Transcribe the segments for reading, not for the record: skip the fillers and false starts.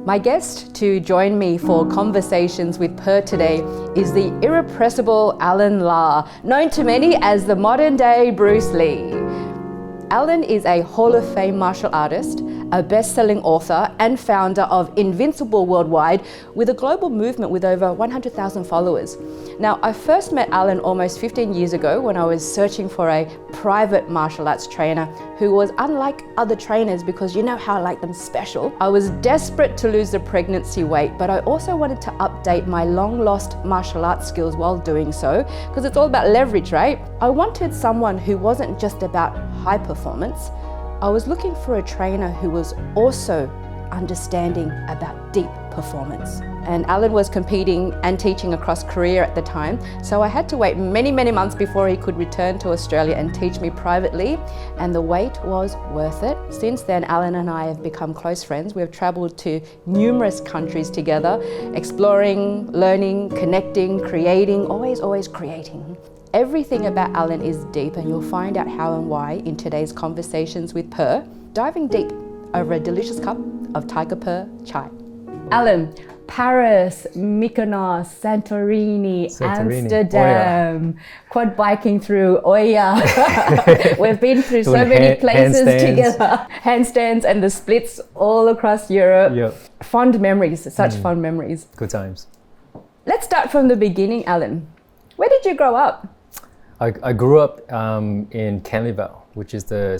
My guest to join me for Conversations with Purr today is the irrepressible Alan La, known to many as the modern day Bruce Lee. Alan is a Hall of Fame martial artist, a best-selling author and founder of Invincible Worldwide, with a global movement with over 100,000 followers. Now, I first met Alan almost 15 years ago when I was searching for a private martial arts trainer who was unlike other trainers because you know how I like them special. I was desperate to lose the pregnancy weight, but I also wanted to update my long-lost martial arts skills while doing so, because it's all about leverage, right? I wanted someone who wasn't just about high performance. I was looking for a trainer who was also understanding about deep performance. And Alan was competing and teaching across Korea at the time, so I had to wait many months before he could return to Australia and teach me privately, and the wait was worth it. Since then, Alan and I have become close friends. We've traveled to numerous countries together, exploring, learning, connecting, creating, always creating. Everything about Alan is deep, and you'll find out how and why in today's Conversations with Purr, diving deep over a delicious cup of Tiger Purrr Chai. Alan, Paris, Mykonos, Santorini, Amsterdam, quad biking through Oya. We've been through so many places together. Handstands and the splits all across Europe. Yep. Fond memories, such fond memories. Good times. Let's start from the beginning, Alan. Where did you grow up? I grew up in Canleyvale, which is the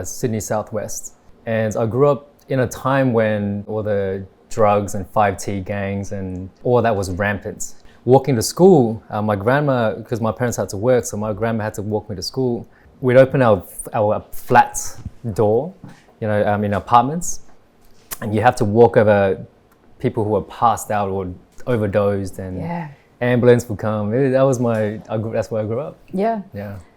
Sydney Southwest. And I grew up in a time when all the drugs and 5T gangs and all that was rampant. Walking to school, my grandma, because my parents had to work, so my grandma had to walk me to school. We'd open our flat door, in apartments, and you have to walk over people who were passed out or overdosed, and ambulance would come. That's where I grew up. Yeah.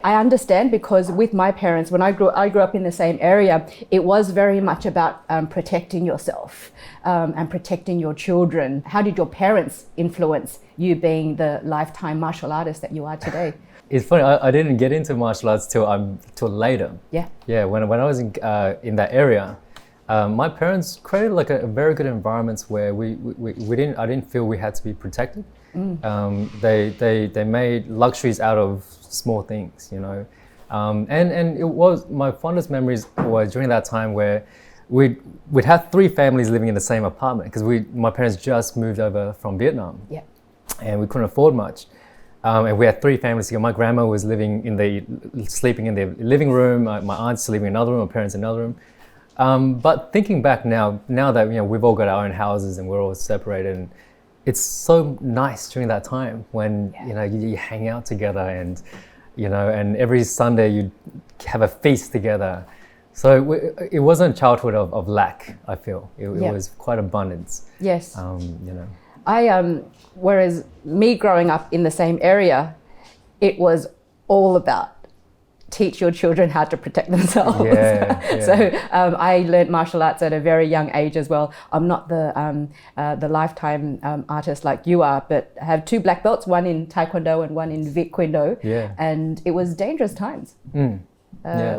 I understand, because with my parents, when I grew up in the same area, it was very much about protecting yourself and protecting your children. How did your parents influence you being the lifetime martial artist that you are today? It's funny, I didn't get into martial arts till later. Yeah. When I was in that area, my parents created like a very good environment where I didn't feel we had to be protected. They made luxuries out of small things, and it was, my fondest memories were during that time where we'd have three families living in the same apartment, because my parents just moved over from Vietnam, and we couldn't afford much, and we had three families together. My grandma was sleeping in the living room, my aunt's sleeping in another room, my parents in another room. But thinking back now that we've all got our own houses and we're all separated, and it's so nice during that time when you hang out together, and and every Sunday you have a feast together. So it wasn't a childhood of lack. I feel it was quite abundance. Yes. Whereas me growing up in the same area, it was all about teach your children how to protect themselves. So I learned martial arts at a very young age as well. I'm not the lifetime artist like you are, but I have two black belts, one in Taekwondo and one in Viet Kendo. And it was dangerous times.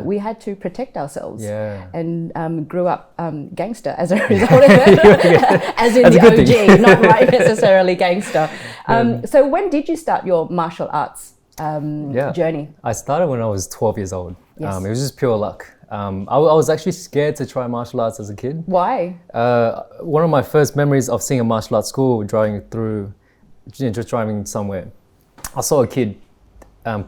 We had to protect ourselves, and grew up gangster as a result of it, as in the OG, not right necessarily gangster. So when did you start your martial arts journey? I started when I was 12 years old. It was just pure luck. I was actually scared to try martial arts as a kid. Why? One of my first memories of seeing a martial arts school, just driving somewhere, I saw a kid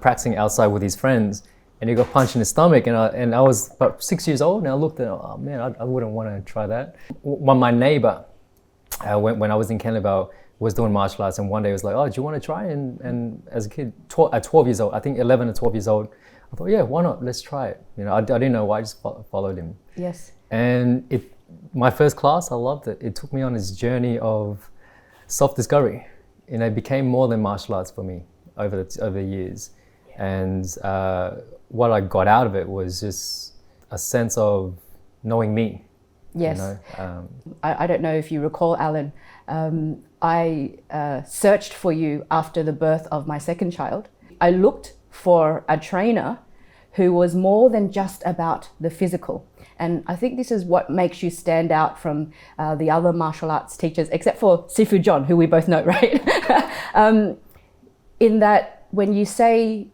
practicing outside with his friends, and he got punched in the stomach, and I was about 6 years old, and I looked at it, oh man, I wouldn't want to try that. My neighbor, when I was in Canleyvale, was doing martial arts, and one day he was like, oh, do you want to try? And as a kid, at 12 years old, I think 11 or 12 years old, I thought, yeah, why not? Let's try it. I didn't know why, I just followed him. Yes. And my first class, I loved it. It took me on this journey of self-discovery. It became more than martial arts for me over the years. And what I got out of it was just a sense of knowing me. Yes. I don't know if you recall, Alan, I searched for you after the birth of my second child. I looked for a trainer who was more than just about the physical. And I think this is what makes you stand out from the other martial arts teachers, except for Sifu John, who we both know, right? In that when you say,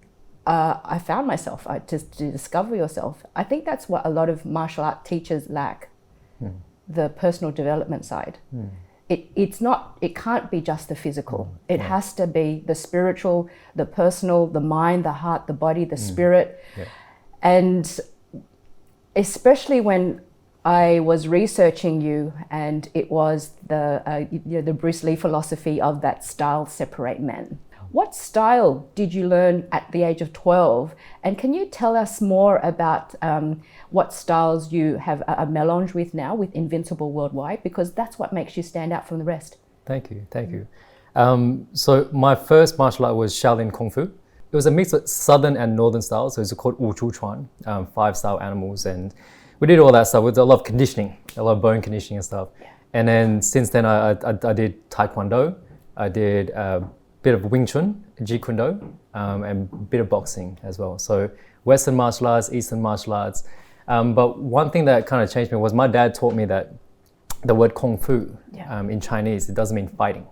I found myself, to discover yourself, I think that's what a lot of martial art teachers lack, the personal development side. It can't be just the physical. It has to be the spiritual, the personal, the mind, the heart, the body, the spirit. And especially when I was researching you, and it was the Bruce Lee philosophy of that style separate men. What style did you learn at the age of 12? And can you tell us more about what styles you have a melange with now with Invincible Worldwide? Because that's what makes you stand out from the rest. Thank you. So my first martial art was Shaolin Kung Fu. It was a mix of southern and northern styles. So it's called Chun, 5 style animals. And we did all that stuff with a lot of conditioning, a lot of bone conditioning and stuff. And then since then I did Taekwondo. I did bit of Wing Chun, Jeet Kune Do, and a bit of boxing as well. So Western martial arts, Eastern martial arts. But one thing that kind of changed me was my dad taught me that the word Kung Fu in Chinese, it doesn't mean fighting,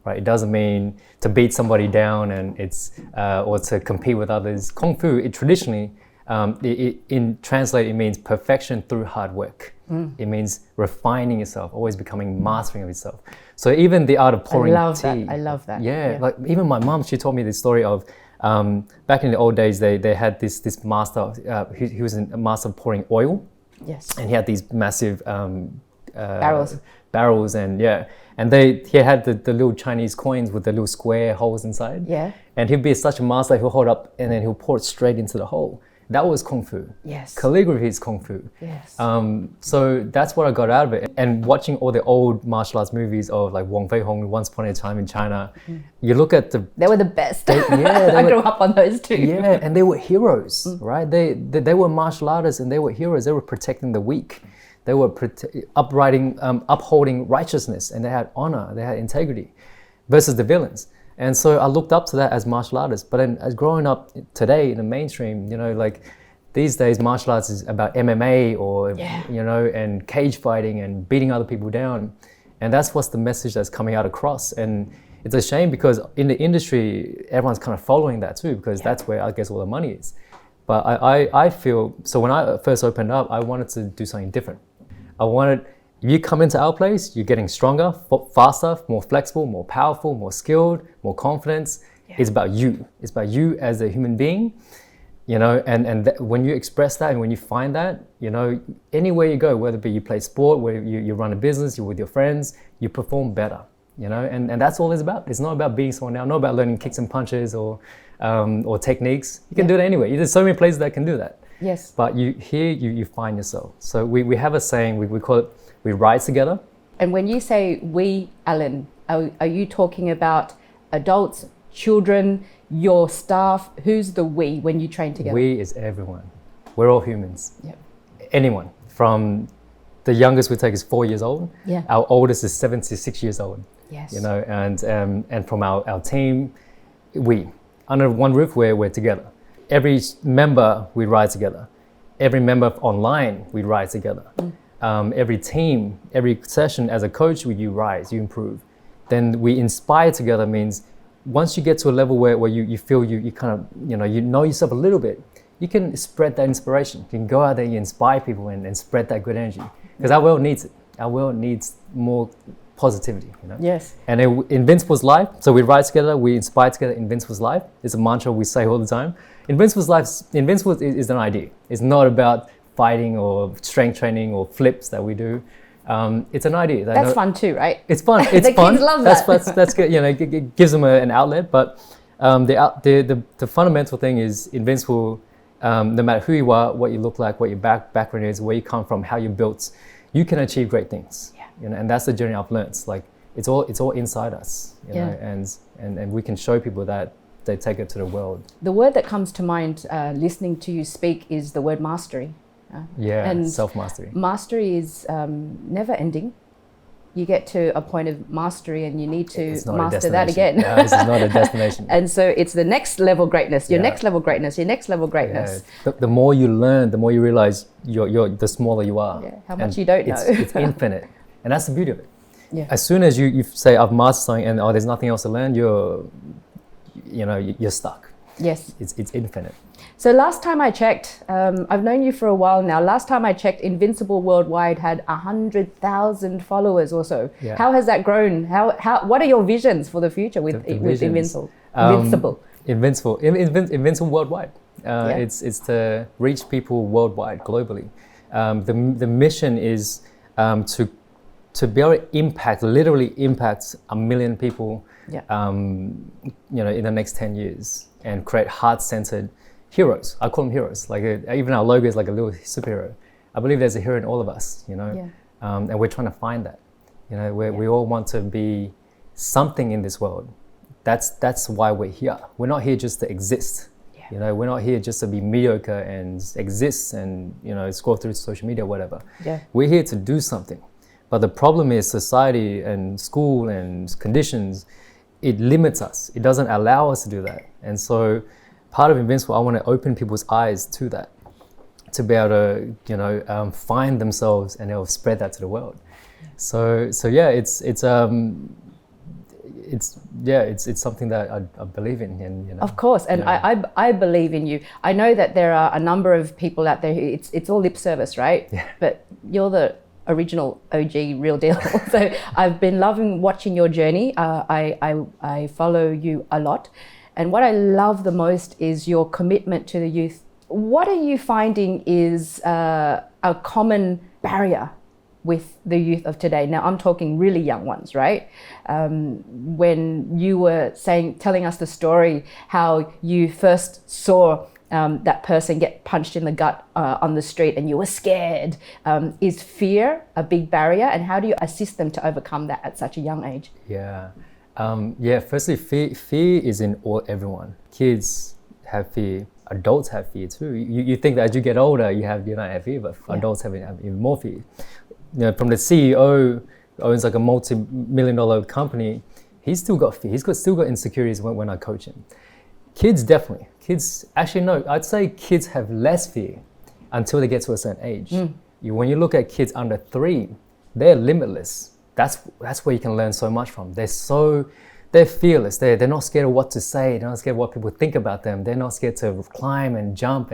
right? It doesn't mean to beat somebody down and it's or to compete with others. Kung Fu, it traditionally, in translate, it means perfection through hard work. It means refining yourself, always becoming mastering of yourself. So even the art of pouring tea. I love that. Yeah, like even my mom, she told me this story of back in the old days, they had this master, he was a master of pouring oil. Yes. And he had these massive barrels and he had the little Chinese coins with the little square holes inside. Yeah. And he'd be such a master, he'll hold up and then he'll pour it straight into the hole. That was Kung Fu. Yes. Calligraphy is Kung Fu. Yes. So that's what I got out of it. And watching all the old martial arts movies of like Wong Fei Hong, Once Upon a Time in China, you look at They were the best. I grew up on those too. Yeah, and they were heroes, right? They were martial artists and they were heroes. They were protecting the weak. They were upholding righteousness, and they had honor, they had integrity, versus the villains. And so I looked up to that as martial artists. But then as growing up today in the mainstream, like these days martial arts is about MMA or, and cage fighting and beating other people down. And that's what's the message that's coming out across. And it's a shame because in the industry, everyone's kind of following that too, because that's where I guess all the money is. But I feel, so when I first opened up, I wanted to do something different. If you come into our place, you're getting stronger, faster, more flexible, more powerful, more skilled, more confidence. It's about you. It's about you as a human being, and when you express that and when you find that, anywhere you go, whether it be you play sport, whether you run a business, you're with your friends, you perform better, and that's all it's about. It's not about beating someone down, not about learning kicks and punches or techniques. You can do it anyway. There's so many places that can do that. Yes. But you find yourself. So we have a saying, we call it, we rise together. And when you say we, Alan, are you talking about adults, children, your staff? Who's the we when you train together? We is everyone. We're all humans. Yep. Anyone. From the youngest we take is 4 years old. Yeah. Our oldest is 76 years old. Yes. And from our team, we. Under one roof, we're together. Every member, we ride together. Every member online, we ride together. Every team, every session as a coach, you rise, you improve. Then we inspire together means once you get to a level where you feel you kind of, you know yourself a little bit, you can spread that inspiration. You can go out there, you inspire people and spread that good energy. Because our world needs it. Our world needs more positivity. Yes. And Invincible's life, so we ride together, we inspire together. Invincible's life is a mantra we say all the time. Invincible is an idea. It's not about fighting or strength training or flips that we do. It's an idea. That's fun too, right? It's fun. It's the fun. Kids love that. That's good. It gives them an outlet. But the fundamental thing is Invincible. No matter who you are, what you look like, what your background is, where you come from, how you're built, you can achieve great things. Yeah. And that's the journey I've learned. Like it's all inside us. And we can show people that. They take it to the world. The word that comes to mind listening to you speak is the word mastery. And self-mastery. Mastery is never ending. you get to a point of mastery and you need to master that again. No, this is not a destination. And so it's the next level greatness, your next level greatness, your next level greatness. Yeah. The more you learn, the more you realize the smaller you are. Yeah, how much you don't know. It's infinite. And that's the beauty of it. Yeah. As soon as you say, I've mastered something and there's nothing else to learn, you're stuck. Yes. It's infinite. So last time I checked, I've known you for a while now. Last time I checked, Invincible Worldwide had 100,000 followers or so. Yeah. How has that grown? What are your visions for the future with Invincible? Invincible Worldwide. It's to reach people worldwide, globally. The mission is to be able to literally impact 1 million people, in the next 10 years, and create heart-centered heroes. I call them heroes. Like even our logo is like a little superhero. I believe there's a hero in all of us, and we're trying to find that. We all want to be something in this world. That's why we're here. We're not here just to exist. Yeah. We're not here just to be mediocre and exist and scroll through social media or whatever. Yeah. We're here to do something. But the problem is society and school and conditions, it limits us. It doesn't allow us to do that. And so part of Invincible, I want to open people's eyes to that, to be able to, find themselves and they'll spread that to the world. So yeah, it's something that I believe in. And, Of course, and I believe in you. I know that there are a number of people out there who it's all lip service, right? Yeah. But you're the original OG real deal. So I've been loving watching your journey. I follow you a lot. And what I love the most is your commitment to the youth. What are you finding is a common barrier with the youth of today? Now, I'm talking really young ones, right? When you were telling us the story, how you first saw that person get punched in the gut on the street and you were scared. Is fear a big barrier, and how do you assist them to overcome that at such a young age? Yeah. Firstly, fear is in everyone. Kids have fear. Adults have fear too. You think that as you get older, you don't have fear, but adults have even more fear. From the CEO who owns like a multi-million-dollar company, he's still got fear. He's still got insecurities when I coach him. Kids definitely. Kids, actually no, I'd say kids have less fear until they get to a certain age. When you look at kids under 3, they're limitless. That's where you can learn so much from. They're fearless. They're not scared of what to say. They're not scared of what people think about them. They're not scared to climb and jump.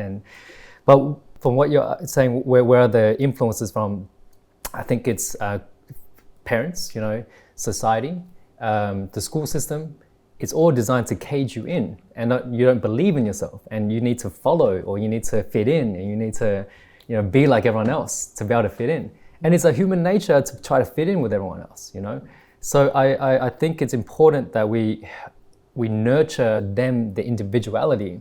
But from what you're saying, where are the influences from? I think it's parents, society, the school system. It's all designed to cage you in, and you don't believe in yourself, and you need to follow, or you need to fit in, and you need to, be like everyone else to be able to fit in. And it's a human nature to try to fit in with everyone else, So I think it's important that we nurture them, the individuality,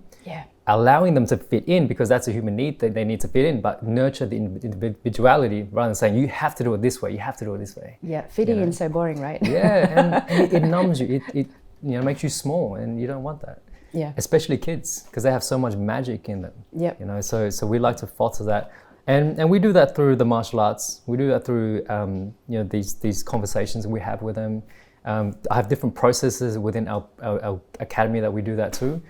allowing them to fit in, because that's a human need that they need to fit in, but nurture the individuality rather than saying, you have to do it this way, you have to do it this way. Yeah, fitting in so boring, right? Yeah, and it numbs you. It makes you small, and you don't want that. Yeah. Especially kids, because they have so much magic in them. Yeah. So we like to foster that, and we do that through the martial arts. We do that through these conversations we have with them. I have different processes within our academy that we do that too.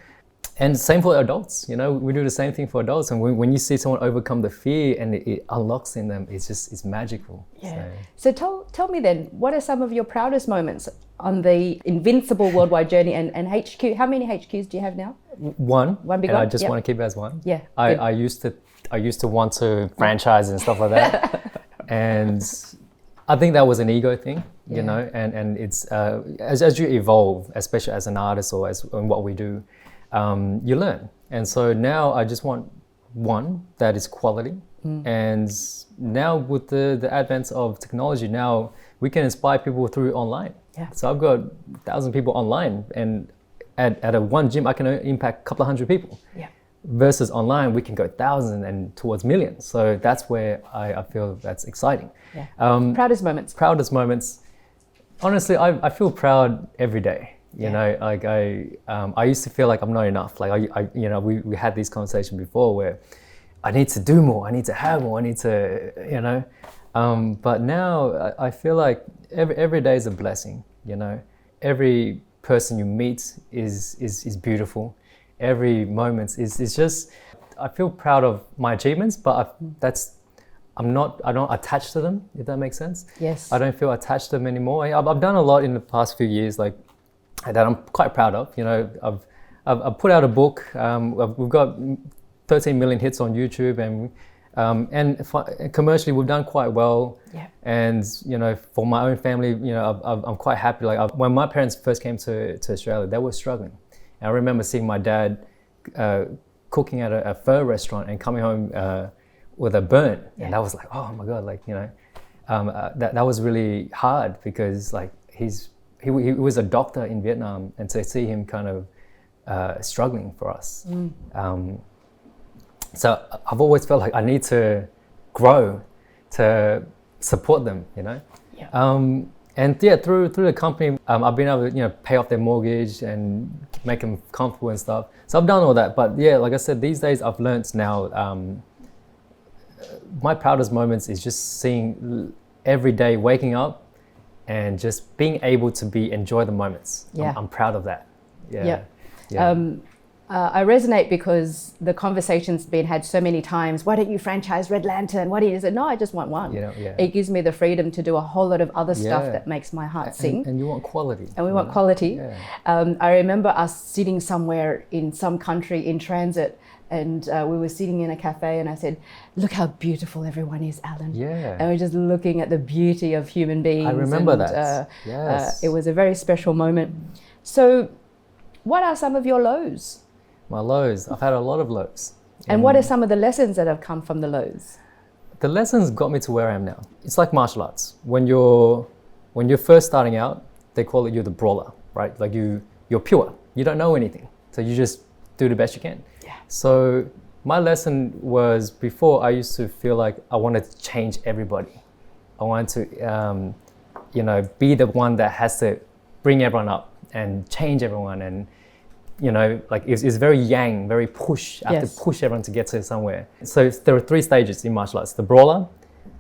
And same for adults, we do the same thing for adults. And when you see someone overcome the fear and it unlocks in them, it's magical. Yeah. So tell me then, what are some of your proudest moments on the Invincible Worldwide journey and HQ? How many HQs do you have now? One big one. I just want to keep it as one. Yeah. I used to want to franchise and stuff like that. And I think that was an ego thing, and it's as you evolve, especially as an artist or in what we do, you learn. And so now I just want one that is quality. And now with the advent of technology, now we can inspire people through online. Yeah. So I've got 1,000 people online, and at a one gym, I can impact a couple of hundred people. Yeah. Versus online, we can go thousands and towards millions. So that's where I feel that's exciting. Yeah. Proudest moments. Honestly, I feel proud every day. Like I used to feel like I'm not enough. Like we had these conversations before where I need to do more, I need to have more, I need to, But now I feel like every day is a blessing, you know. Every person you meet is beautiful. Every moment is just, I feel proud of my achievements, but I don't attach to them, if that makes sense. Yes. I don't feel attached to them anymore. I've done a lot in the past few years, like that I'm quite proud of. You know, I've put out a book. We've got 13 million hits on YouTube, and commercially we've done quite well. Yeah. And you know, for my own family, you know, I'm quite happy. Like when my parents first came to Australia, they were struggling. And I remember seeing my dad cooking at a pho restaurant and coming home with a burn, and that was like, oh my god, like, you know, that was really hard because like he was a doctor in Vietnam, and to see him kind of struggling for us. So I've always felt like I need to grow to support them, you know. And yeah, through the company, I've been able to, you know, pay off their mortgage and make them comfortable and stuff. So I've done all that, but yeah, like I said, these days I've learned now. My proudest moments is just seeing every day, waking up and just being able to enjoy the moments. I'm proud of that. I resonate because the conversation's been had so many times. Why don't you franchise Red Lantern? Why do you say, no, I just want one. It gives me the freedom to do a whole lot of other stuff that makes my heart sing. And you want quality. And we want quality. I remember us sitting somewhere in some country in transit, and we were sitting in a cafe, and I said, look how beautiful everyone is, Alan. And we're just looking at the beauty of human beings. I remember that. It was a very special moment. So what are some of your lows? My lows, I've had a lot of lows. And what are some of the lessons that have come from the lows? The lessons got me to where I am now. It's like martial arts. When you're first starting out, they call it you're the brawler, right? Like you're pure. You don't know anything. So you just do the best you can. So my lesson was, before I used to feel like I wanted to change everybody. I wanted to, you know, be the one that has to bring everyone up and change everyone, and you know, like it's very yang, very push. I have to push everyone to get to somewhere. So there are 3 stages in martial arts: the brawler.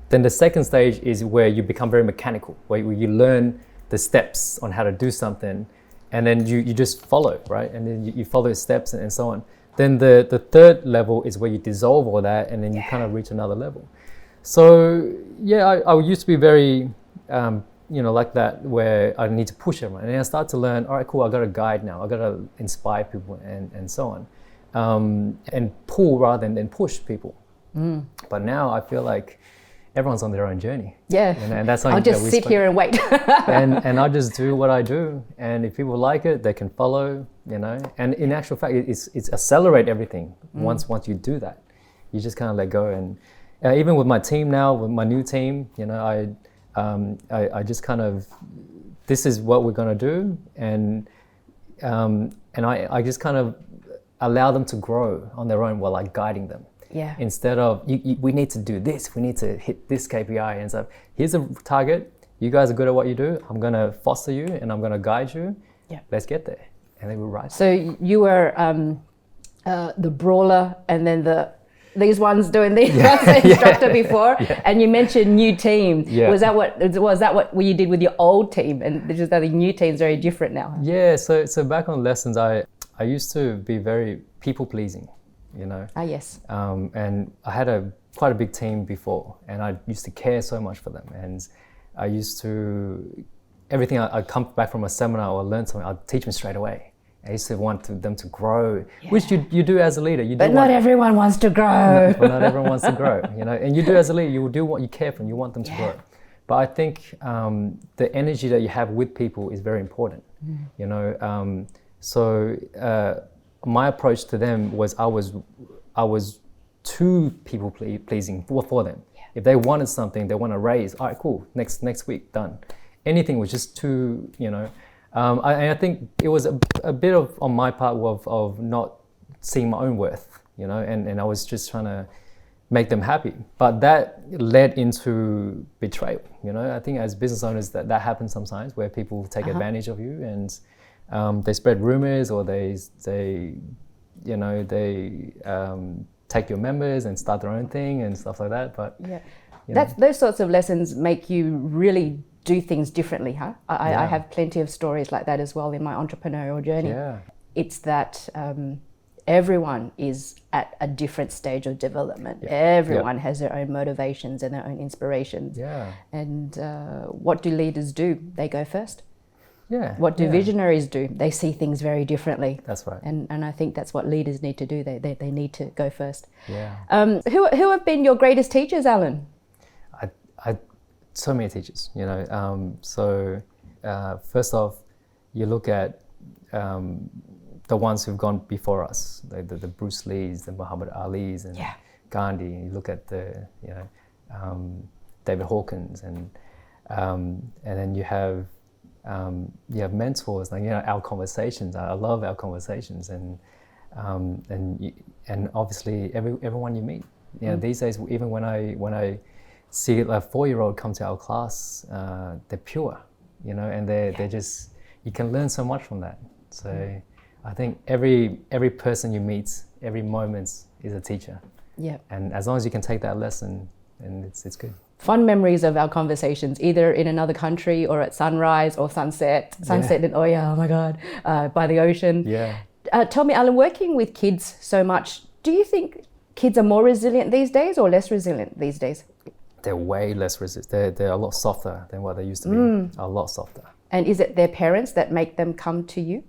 Then the second stage is where you become very mechanical, where you learn the steps on how to do something, and then you just follow, right? And then you follow the steps and so on. Then the third level is where you dissolve all that, and then you kind of reach another level. So yeah, I used to be very, you know, like that, where I need to push everyone. And then I start to learn, all right, cool, I got to guide now. I got to inspire people and so on. And pull rather than push people. But now I feel like everyone's on their own journey. You know, and that's I'll just sit here and wait. and I just do what I do. And if people like it, they can follow, you know. And in actual fact, it's accelerate everything once you do that. You just kind of let go. And even with my team now, with my new team, you know, I just kind of, this is what we're going to do. And I just kind of allow them to grow on their own while I'm guiding them. Instead of, we need to do this, we need to hit this KPI and stuff. Here's a target. You guys are good at what you do. I'm going to foster you and I'm going to guide you. Let's get there. And then we'll ride. So you were the brawler, and then these ones doing these instructor before, and you mentioned new team. Was that what you did with your old team? And just that the new team's very different now. So back on lessons, I used to be very people pleasing, you know. And I had quite a big team before, and I used to care so much for them, and I used to, everything I'd come back from a seminar or learn something, I'd teach them straight away. I used to want them to grow, which you do as a leader. But not everyone wants to grow. But not everyone wants to grow, you know. And you do as a leader, you will do what you care for, and you want them to grow. But I think the energy that you have with people is very important, you know. So my approach to them was I was too people pleasing for them. If they wanted something, they want to raise, all right, cool, next week, done. Anything was just too, you know. I think it was a bit of, on my part, of not seeing my own worth, you know, and I was just trying to make them happy. But that led into betrayal, you know. I think as business owners that happens sometimes, where people take advantage of you, and they spread rumors, or they you know, they take your members and start their own thing and stuff like that. But Those sorts of lessons make you really do things differently, huh? I have plenty of stories like that as well in my entrepreneurial journey. Yeah. It's that everyone is at a different stage of development. Yeah. Everyone has their own motivations and their own inspirations. Yeah. And what do leaders do? They go first. Yeah. What do visionaries do? They see things very differently. That's right. And I think that's what leaders need to do. They need to go first. Yeah. Who have been your greatest teachers, Alan? I so many teachers, you know. First off, you look at the ones who've gone before us, the Bruce Lees, the Muhammad Ali's, and Gandhi. You look at the David Hawkins, and then you have mentors, like our conversations. I love our conversations, and obviously everyone you meet. These days, even when I see a 4-year-old come to our class, they're pure, and they're just, you can learn so much from that. So I think every person you meet, every moment is a teacher. Yeah. And as long as you can take that lesson, and it's good. Fun memories of our conversations, either in another country or at sunrise or sunset in Oya, oh my God, by the ocean. Yeah. Tell me, Alan, working with kids so much, do you think kids are more resilient these days or less resilient these days? They're way less resistant. They're a lot softer than what they used to be. A lot softer. And is it their parents that make them come to you?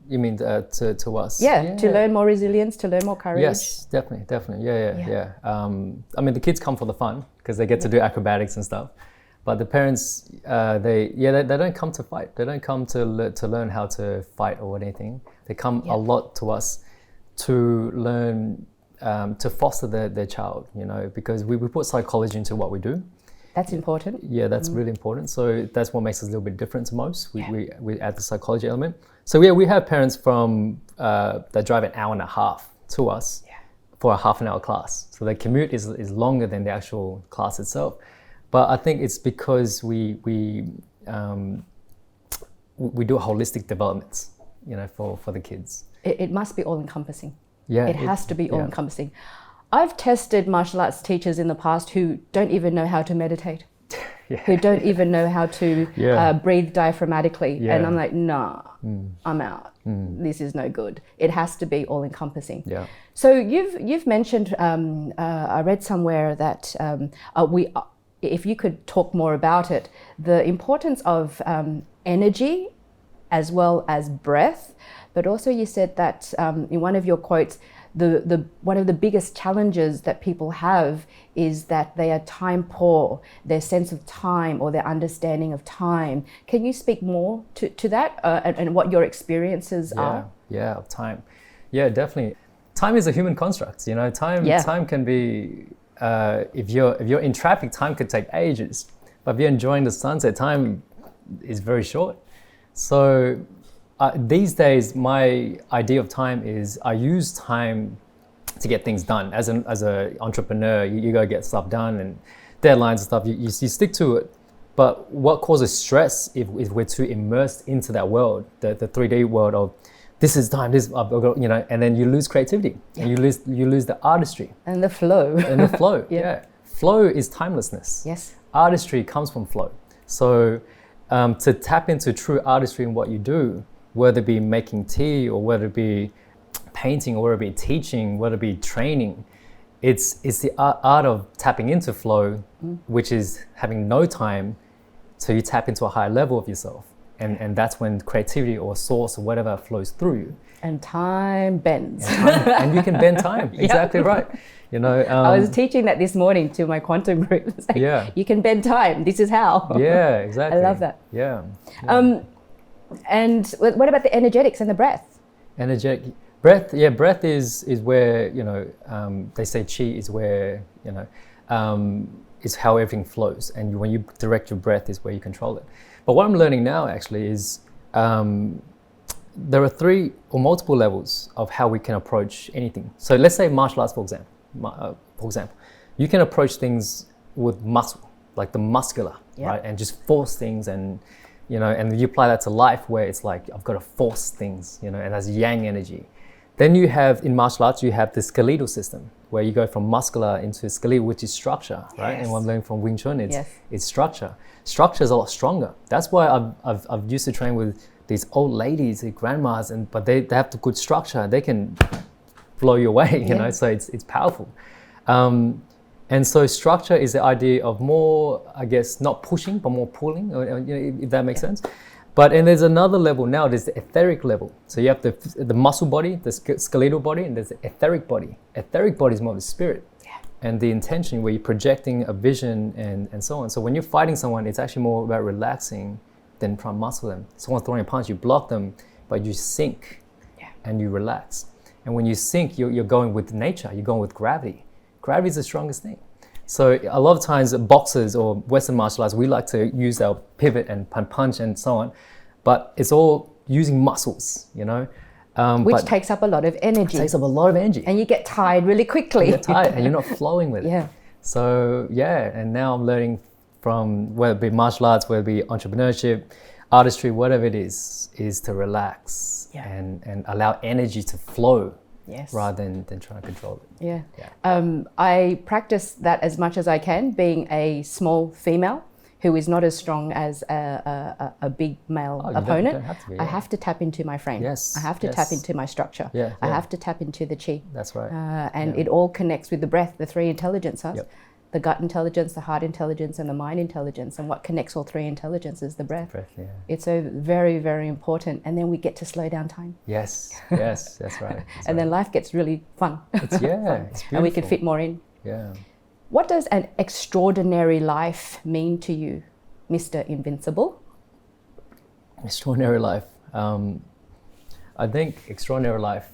You mean to us? Yeah, to learn more resilience, to learn more courage. Yes, definitely. Yeah. I mean, the kids come for the fun because they get to do acrobatics and stuff. But the parents, they don't come to fight. They don't come to learn how to fight or anything. They come a lot to us to learn, to foster their child, because we put psychology into what we do. That's important. Yeah, that's really important. So that's what makes us a little bit different to most. We add the psychology element. So we have parents from that drive an hour and a half to us for a half an hour class. So the commute is longer than the actual class itself. But I think it's because we do holistic developments, for the kids. It must be all encompassing. Yeah, it has to be all encompassing. I've tested martial arts teachers in the past who don't even know how to meditate, who don't even know how to breathe diaphragmatically. Yeah. And I'm like, nah, I'm out. This is no good. It has to be all encompassing. Yeah. So you've mentioned, I read somewhere that if you could talk more about it, the importance of energy as well as breath, but also you said that in one of your quotes, one of the biggest challenges that people have is that they are time poor, their sense of time or their understanding of time. Can you speak more to that and what your experiences are? Yeah, time. Yeah, definitely. Time is a human construct. Time can be, if you're in traffic, time could take ages. But if you're enjoying the sunset, time is very short. So these days, my idea of time is I use time to get things done. As an entrepreneur, you gotta get stuff done and deadlines and stuff. You stick to it. But what causes stress if we're too immersed into that world, the 3D world of this is time, and then you lose creativity and you lose the artistry and the flow. Flow is timelessness. Yes. Artistry comes from flow. So to tap into true artistry in what you do, whether it be making tea or whether it be painting or whether it be teaching, whether it be training, it's the art of tapping into flow, which is having no time, so you tap into a higher level of yourself. And that's when creativity or source or whatever flows through you. And time bends. And you can bend time, exactly right. I was teaching that this morning to my quantum group. You can bend time, this is how. Yeah, exactly. I love that. Yeah. And what about the energetics and the breath? Breath is where, they say chee is where, is how everything flows. And when you direct your breath is where you control it. But what I'm learning now actually is there are 3 or multiple levels of how we can approach anything. So let's say martial arts, for example, you can approach things with muscle, like the muscular, right? And just force things and you apply that to life where it's like, I've got to force things, and that's yang energy. Then you have, in martial arts, you have the skeletal system, where you go from muscular into skeletal, which is structure, right? Yes. And what I'm learning from Wing Chun, it's structure. Structure is a lot stronger. That's why I've used to train with these old ladies, the grandmas, but they have the good structure. They can blow you away, you know, so it's powerful. And so structure is the idea of more, I guess, not pushing, but more pulling, you know, if that makes sense. And there's another level now, there's the etheric level. So you have the muscle body, the skeletal body, and there's the etheric body. Etheric body is more the spirit and the intention, where you're projecting a vision and so on. So when you're fighting someone, it's actually more about relaxing than trying to muscle them. Someone's throwing a punch, you block them, but you sink and you relax. And when you sink, you're going with nature, you're going with gravity. Gravity is the strongest thing. So a lot of times boxers or Western martial arts, we like to use our pivot and punch and so on, but it's all using muscles, you know. Which takes up a lot of energy. It takes up a lot of energy. And you get tired really quickly. You get tired and you're not flowing with it. Yeah. So and now I'm learning from, whether it be martial arts, whether it be entrepreneurship, artistry, whatever it is to relax and allow energy to flow. Yes. Rather than trying to control it. I practice that as much as I can, being a small female who is not as strong as a big male opponent. Don't have to be, I have to tap into my frame. Yes. I have to tap into my structure. I have to tap into the chi. That's right. And it all connects with the breath, the three intelligences. Yep. The gut intelligence, the heart intelligence, and the mind intelligence. And what connects all three intelligences is the breath. It's so very, very important. And then we get to slow down time. Yes, that's right. And then life gets really fun. It's beautiful. And we can fit more in. Yeah. What does an extraordinary life mean to you, Mr. Invincible? Extraordinary life. I think extraordinary life,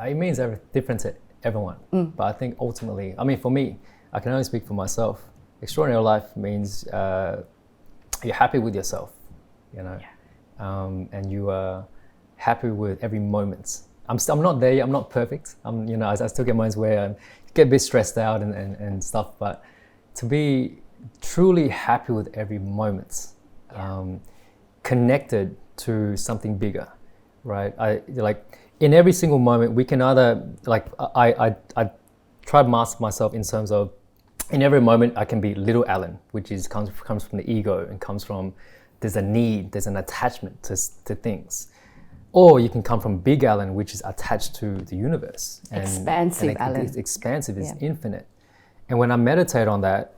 it means different to everyone. But I think ultimately, I mean, for me, I can only speak for myself. Extraordinary life means you're happy with yourself, you know, and you are happy with every moment. I'm not there yet. I'm not perfect. I still get moments where I get a bit stressed out and stuff. But to be truly happy with every moment, connected to something bigger, right? In every single moment, we can either I try to master myself in terms of, in every moment I can be little Alan, which comes from the ego and comes from, there's a need, there's an attachment to things. Or you can come from big Alan, which is attached to the universe. Expansive Alan. It's expansive, it's infinite. And when I meditate on that,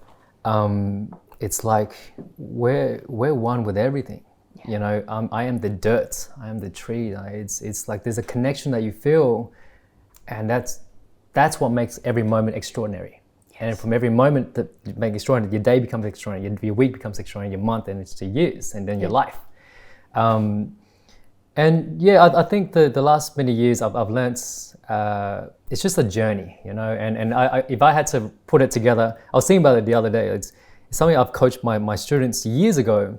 it's like we're one with everything. You know, I am the dirt, I am the tree. It's like there's a connection that you feel, and that's what makes every moment extraordinary. And from every moment that you make extraordinary, your day becomes extraordinary, your week becomes extraordinary, your month, and it's to years, and then your life. I think the last many years I've learned it's just a journey, you know. And if I had to put it together, I was thinking about it the other day. It's something I've coached my students years ago,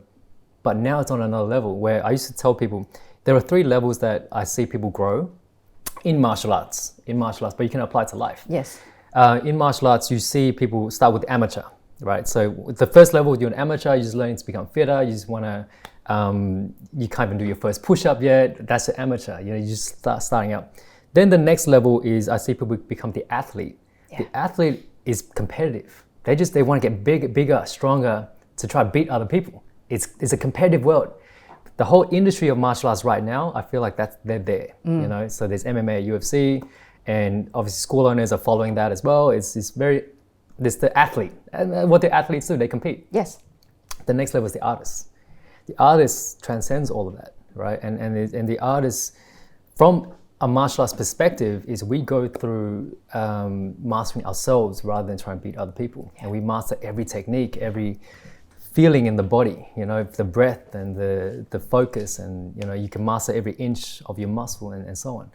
but now it's on another level, where I used to tell people there are 3 levels that I see people grow in martial arts, but you can apply it to life. Yes. In martial arts, you see people start with amateur, right? So the first level, you're an amateur, you're just learning to become fitter, you just want to, you can't even do your first push-up yet, that's an amateur, you know, you just starting out. Then the next level is, I see people become the athlete. The athlete is competitive. They want to get bigger, stronger, to try to beat other people. It's a competitive world. The whole industry of martial arts right now, I feel like they're there, you know? So there's MMA, UFC, and obviously school owners are following that as well. There's the athlete, and what the athletes do, they compete. Yes. The next level is the artist. The artist transcends all of that, right? And the artist, from a martial arts perspective, is we go through mastering ourselves rather than trying to beat other people. And we master every technique, every feeling in the body, you know, the breath and the focus, and, you know, you can master every inch of your muscle and so on.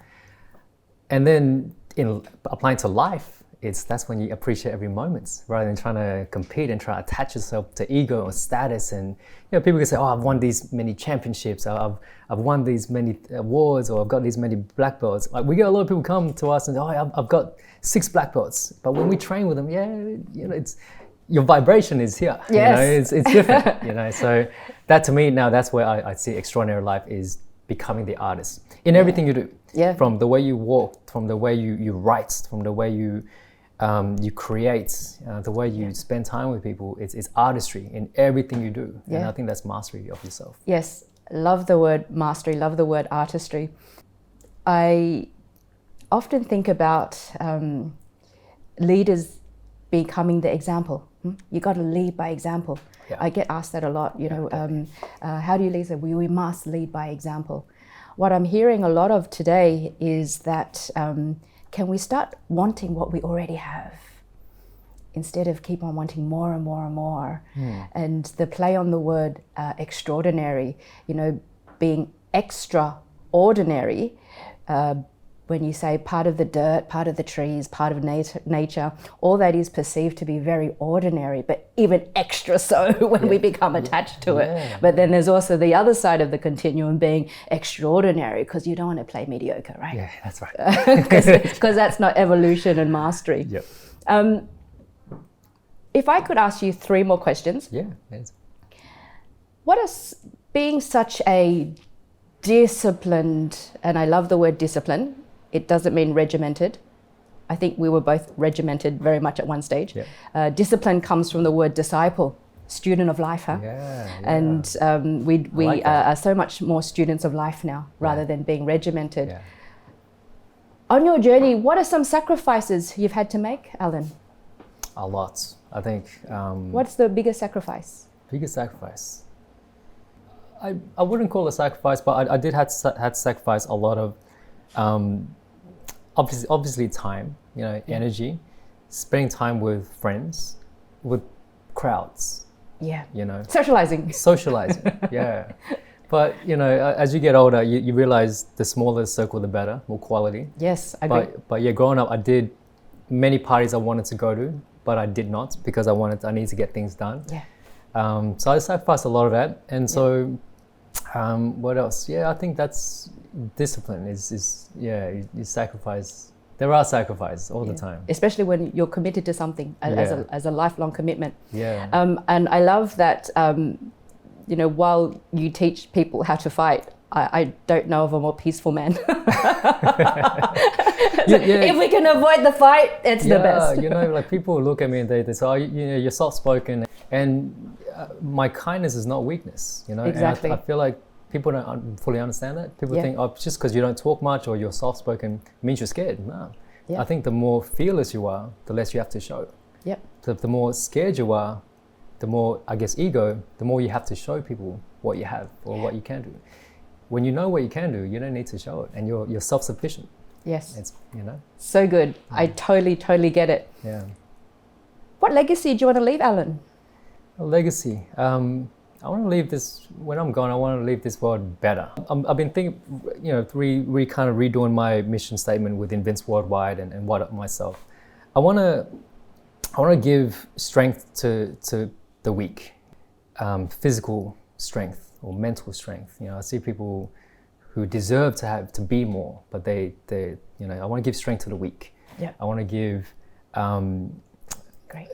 And then in applying to life, that's when you appreciate every moment rather than trying to compete and try to attach yourself to ego or status. And, you know, people can say, oh, I've won these many championships, I've won these many awards, or I've got these many black belts. Like, we get a lot of people come to us and say, oh, I've got 6 black belts. But when we train with them, you know, your vibration is here. Yes. You know, it's different. You know, so that, to me now, that's where I see extraordinary life is becoming the artist in everything you do. Yeah. From the way you walk, from the way you write, from the way you create, the way you spend time with people. It's artistry in everything you do. And I think that's mastery of yourself. Yes, love the word mastery, love the word artistry. I often think about leaders becoming the example. You got to lead by example. Yeah. I get asked that a lot, how do you lead? We must lead by example. What I'm hearing a lot of today is that can we start wanting what we already have instead of keep on wanting more and more and more? And the play on the word extraordinary, being extraordinary, when you say part of the dirt, part of the trees, part of nature, all that is perceived to be very ordinary, but even extra so when we become attached to it. But then there's also the other side of the continuum being extraordinary, because you don't want to play mediocre, right? Yeah, that's right. Because that's not evolution and mastery. Yep. If I could ask you 3 more questions. Yeah. Yes. What is being such a disciplined, and I love the word discipline, it doesn't mean regimented. I think we were both regimented very much at one stage. Yeah. Discipline comes from the word disciple, student of life, huh? Yeah. And we are so much more students of life now rather than being regimented. Yeah. On your journey, what are some sacrifices you've had to make, Alan? A lot, I think. What's the biggest sacrifice? Biggest sacrifice? I wouldn't call it a sacrifice, but I did had to sacrifice a lot of, obviously time, energy, spending time with friends, with crowds. Yeah. Socializing, yeah. But, as you get older, you realize the smaller the circle, the better, more quality. Yes, I agree. But yeah, growing up, I did many parties I wanted to go to, but I did not because I needed to get things done. Yeah. So I sacrificed a lot of that. And so, what else? Yeah, I think that's discipline you sacrifice. There are sacrifices all the time. Especially when you're committed to something as a lifelong commitment. Yeah. And I love that, while you teach people how to fight, I don't know of a more peaceful man. If we can avoid the fight, it's the best. Like people look at me and they say, you're soft-spoken. And my kindness is not weakness, Exactly. And I feel like people don't fully understand that. People think, just because you don't talk much or you're soft-spoken means you're scared. No. I think the more fearless you are, the less you have to show. Yep. So the more scared you are, the more, I guess, ego, the more you have to show people what you have or what you can do. When you know what you can do, you don't need to show it, and you're self-sufficient. Yes. It's, So good. I totally get it. Yeah. What legacy do you want to leave, Alan? A legacy. I want to leave this, when I'm gone, I want to leave this world better. I've been thinking, kind of redoing my mission statement with Invincible Worldwide and what myself. I want to give strength to the weak, physical strength or mental strength. I see people who deserve to be more, but they I want to give strength to the weak. Yeah. I want to give great.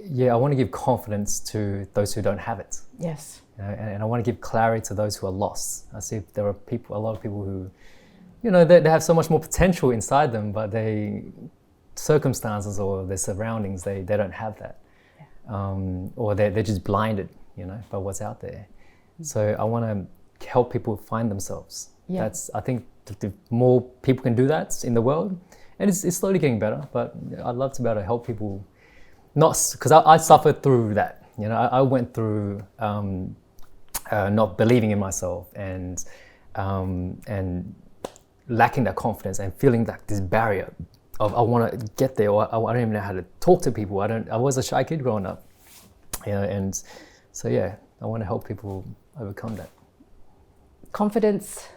Yeah, I want to give confidence to those who don't have it. Yes. And I want to give clarity to those who are lost. I see there are a lot of people who, they have so much more potential inside them, but circumstances or their surroundings, they don't have that. Yeah. Or they're just blinded, by what's out there. So I want to help people find themselves. Yeah. I think the more people can do that in the world, and it's slowly getting better, but I'd love to be able to help people. Not because I suffered through that. I went through not believing in myself and lacking that confidence and feeling like this barrier of I want to get there, or I don't even know how to talk to people. I was a shy kid growing up, and so I want to help people overcome that. Confidence,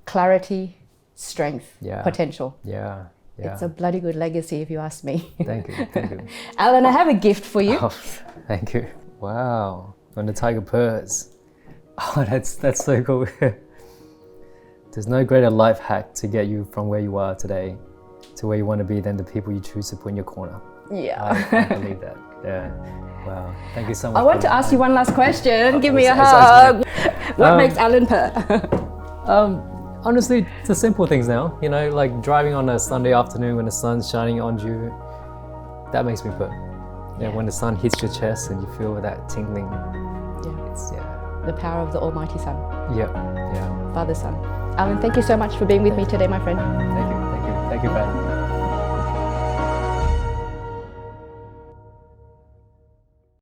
Clarity, strength, potential. Yeah. Yeah. It's a bloody good legacy, if you ask me. Thank you. Alan, I have a gift for you. Oh, thank you. Wow. From the Tiger Purrs. Oh, that's so cool. There's no greater life hack to get you from where you are today to where you want to be than the people you choose to put in your corner. Yeah. I believe that. Yeah. Wow. Thank you so much. I want to ask you one last question. Give me a hug. What makes Alan purr? Honestly, it's the simple things now. You know, like driving on a Sunday afternoon when the sun's shining on you. That makes me purr. Yeah, when the sun hits your chest and you feel that tingling. Yeah. It's the power of the Almighty Sun. Yeah. Father Sun. Alan, thank you so much for being with me today, my friend. Thank you, Pat.